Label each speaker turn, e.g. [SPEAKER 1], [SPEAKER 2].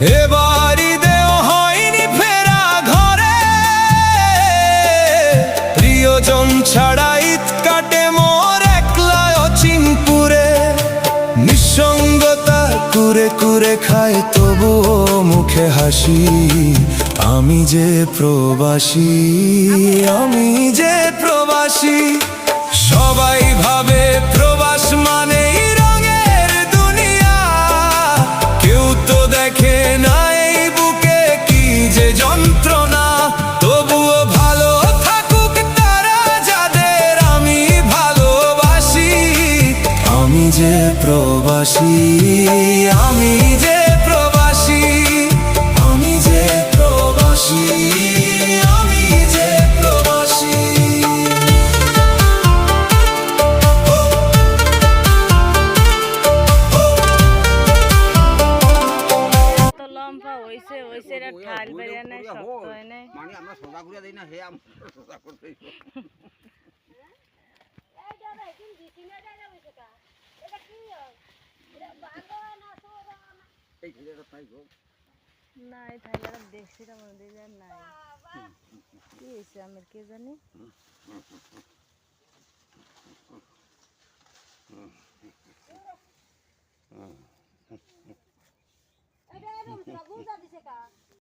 [SPEAKER 1] এবারই দেও হয়নি ফেরা ঘরে, প্রিয়জন ছাড়া ঈদ কাটে মোর একলা অচিনপুরে। নিঃসঙ্গতা কুরে কুরে খায় তবুও মুখে হাসি, আমি যে প্রবাসী, আমি যে প্রবাসী। সবাই ভাবে প্রবাস মানেই রঙের দুনিয়া, কেউ তো দেখে না এই বুকে কি যে যন্ত্রণা। তবুও ভালো থাকুক তারা যাদের আমি ভালোবাসি, আমি যে প্রবাসী, আমি যে প্রবাসী, আমি যে প্রবাসী, আমি যে প্রবাসী।
[SPEAKER 2] তো লম্বা হইছে হইছে রে ঠাল বেরিয়ে নাই, শক্ত হয় নাই।
[SPEAKER 3] মানে আমরা সোজা করে দেই না, হে আমরা সোজা করতে এই ছেলেটা তাই গো
[SPEAKER 2] না এই থাইলার দেখছি না মনে দিলে নাই কি হয়েছে আমার কে জানি।